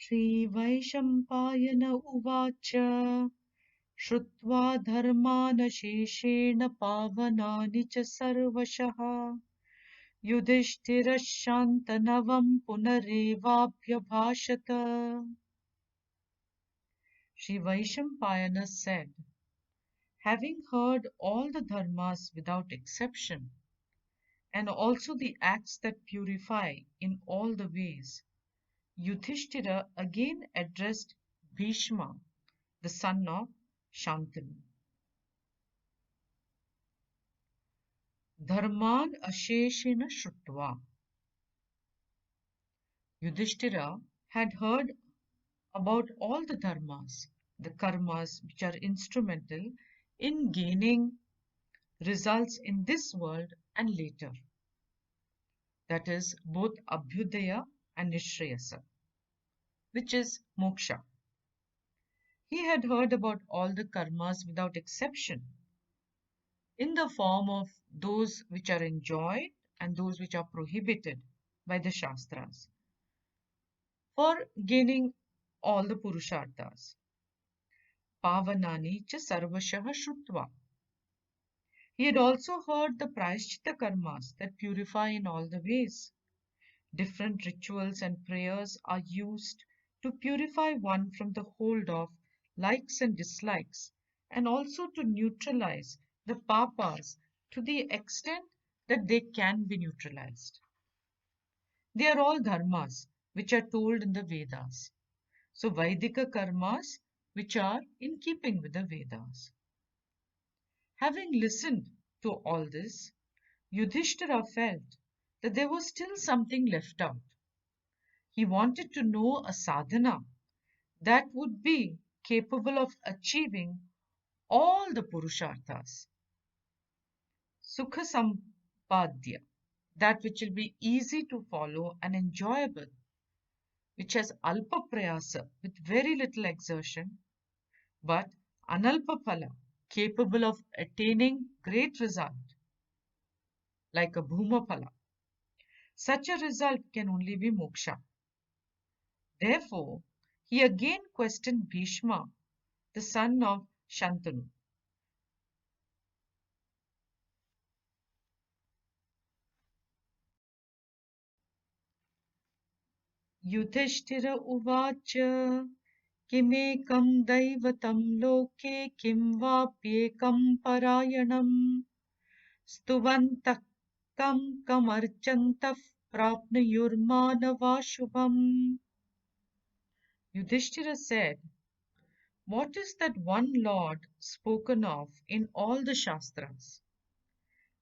श्रीवैशम्पायन उवाच श्रुत्वा धर्मानशेषेण पावनानि च सर्वशः युधिष्ठिरः शान्तनवं पुनरेवाभ्यभाषत. Sri Vaishampayana said, having heard all the dharmas without exception, and also the acts that purify in all the ways, Yudhishthira again addressed Bhishma, the son of Shantanu. Dharman asheshena shrutva. Yudhishthira had heard about all the dharmas, the karmas which are instrumental in gaining results in this world and later. That is both Abhyudaya and Nishrayasa, which is moksha. He had heard about all the karmas without exception, in the form of those which are enjoyed and those which are prohibited by the Shastras, for gaining all the Purusharthas. Pavanani cha sarvashah shrutva. He had also heard the Prayashchitta karmas that purify in all the ways. Different rituals and prayers are used to purify one from the hold of likes and dislikes, and also to neutralize the papas to the extent that they can be neutralized. They are all dharmas which are told in the Vedas. So Vaidika karmas which are in keeping with the Vedas. Having listened to all this, Yudhishthira felt that there was still something left out. He wanted to know a sadhana that would be capable of achieving all the Purusharthas. Sukha Sampadya, that which will be easy to follow and enjoyable, which has Alpa Prayasa with very little exertion, but Analpa Phala, capable of attaining great result, like a Bhuma Phala. Such a result can only be moksha. Therefore, he again questioned Bhishma, the son of Shantanu. Yudhishthira uvacha किमेकं दैवतं लोके किं वाप्येकं परायणम् स्तुवन्तः कमर्चन्तः प्राप्नुयुर्मानवाशुभम्. Yudhishthira said, what is that one Lord spoken of in all the Shastras?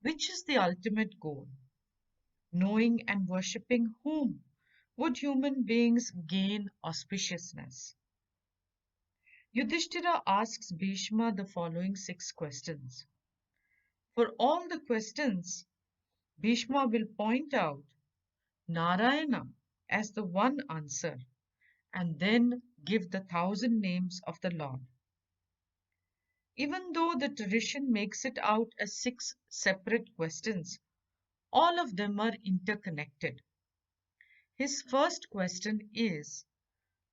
Which is the ultimate goal? Knowing and worshipping whom would human beings gain auspiciousness? Yudhishthira asks Bhishma the following 6 questions. For all the questions, Bhishma will point out Narayana as the one answer and then give the 1,000 names of the Lord. Even though the tradition makes it out as 6 separate questions, all of them are interconnected. His first question is,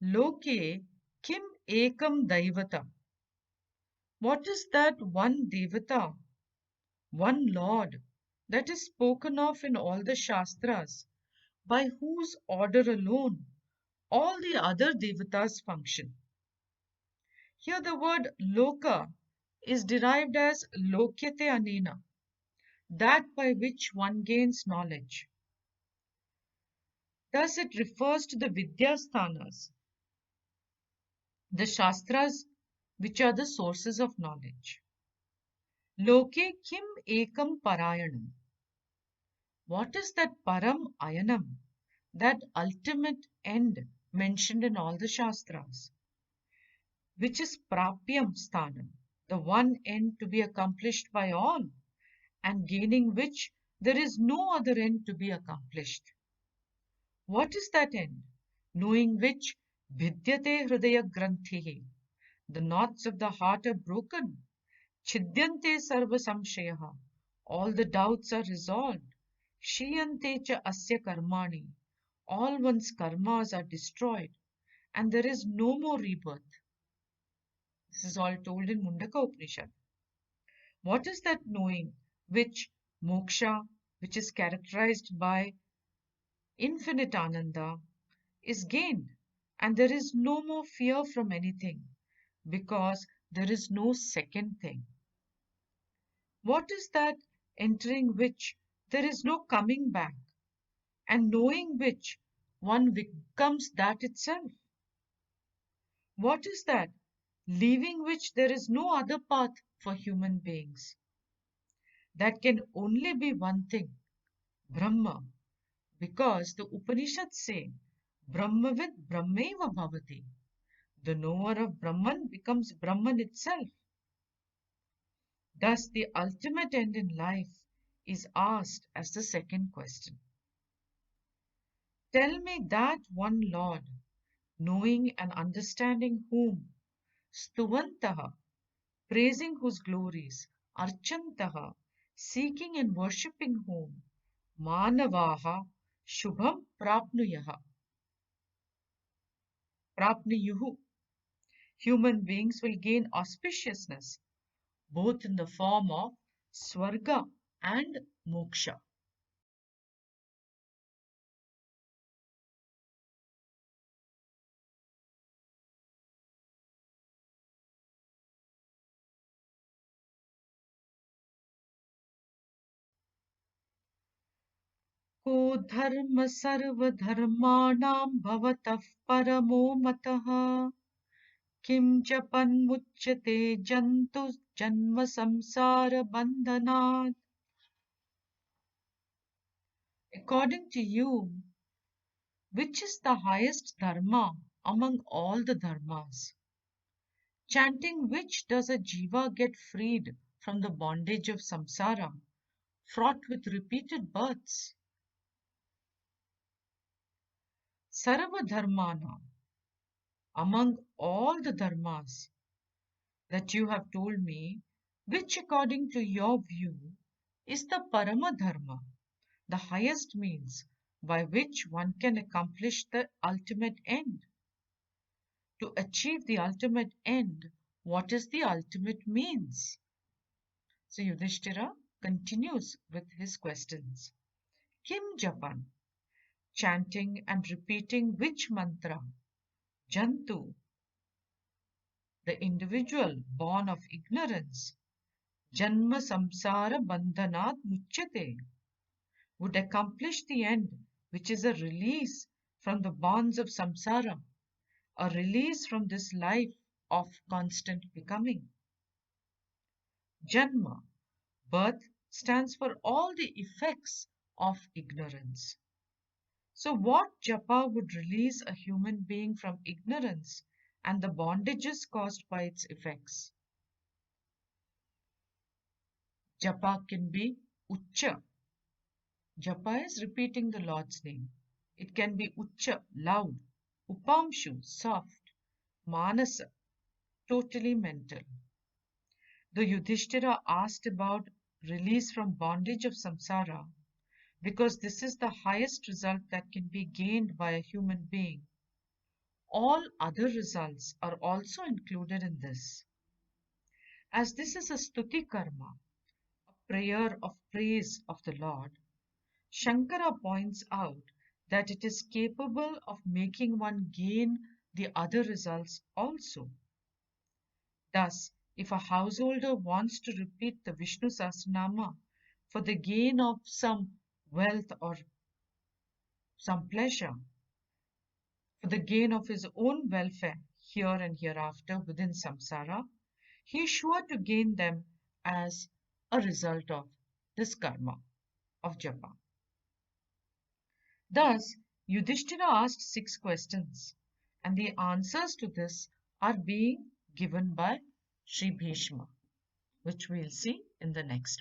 Loke kim ekam daivata? What is that one devata, one Lord, that is spoken of in all the Shastras, by whose order alone all the other devatas function? Here the word loka is derived as lokyate anena, that by which one gains knowledge. Thus it refers to the Vidyasthanas, the Shastras which are the sources of knowledge. Loke kim ekam parayanam. What is that param ayanam, that ultimate end mentioned in all the Shastras, which is prapyam sthanam, the one end to be accomplished by all, and gaining which there is no other end to be accomplished? What is that end, knowing which bhidyate hridaya granthihi, the knots of the heart are broken, chidyante sarva samshayaha, all the doubts are resolved, shiyante cha asya karmani, all one's karmas are destroyed, and there is no more rebirth. This is all told in Mundaka Upanishad. What is that knowing which moksha, which is characterized by infinite ananda, is gained, and there is no more fear from anything because there is no second thing? What is that entering which there is no coming back, and knowing which one becomes that itself? What is that leaving which there is no other path for human beings? That can only be one thing, Brahma, because the Upanishads say, Brahmavid Brahmeva Bhavati. The knower of Brahman becomes Brahman itself. Thus, the ultimate end in life is asked as the second question. Tell me that one Lord, knowing and understanding whom, Stuvantaha, praising whose glories, Archantaha, seeking and worshipping whom, Manavaha, Shubham Prapniyuhu, human beings will gain auspiciousness both in the form of Swarga and Moksha. को धर्म सर्वधर्माणां भवतः परमो मतः किं जपन्मुच्यते जन्तु जन्म संसार बन्धनात्. According to you, which is the highest dharma among all the dharmas? Chanting which does a jiva get freed from the bondage of samsara, fraught with repeated births? Sarva dharmana, among all the dharmas that you have told me, which according to your view is the parama dharma, the highest means by which one can accomplish the ultimate end? To achieve the ultimate end, what is the ultimate means? So Yudhishthira continues with his questions. Kim Japan, chanting and repeating which mantra? Jantu, the individual born of ignorance, Janma samsara bandhanat muchyate, would accomplish the end, which is a release from the bonds of samsara, a release from this life of constant becoming. Janma, birth, stands for all the effects of ignorance. So, what japa would release a human being from ignorance and the bondages caused by its effects? Japa can be ucha. Japa is repeating the Lord's name. It can be ucha, loud, upamshu, soft, manasa, totally mental. The Yudhishthira asked about release from bondage of samsara because this is the highest result that can be gained by a human being. All other results are also included in this. As this is a stuti karma, a prayer of praise of the Lord, Shankara points out that it is capable of making one gain the other results also. Thus, if a householder wants to repeat the Vishnu Sahasranama for the gain of some wealth or some pleasure, for the gain of his own welfare here and hereafter within samsara, he is sure to gain them as a result of this karma of japa. Thus, Yudhishthira asked 6 questions, and the answers to this are being given by Sri Bhishma, which we'll see in the next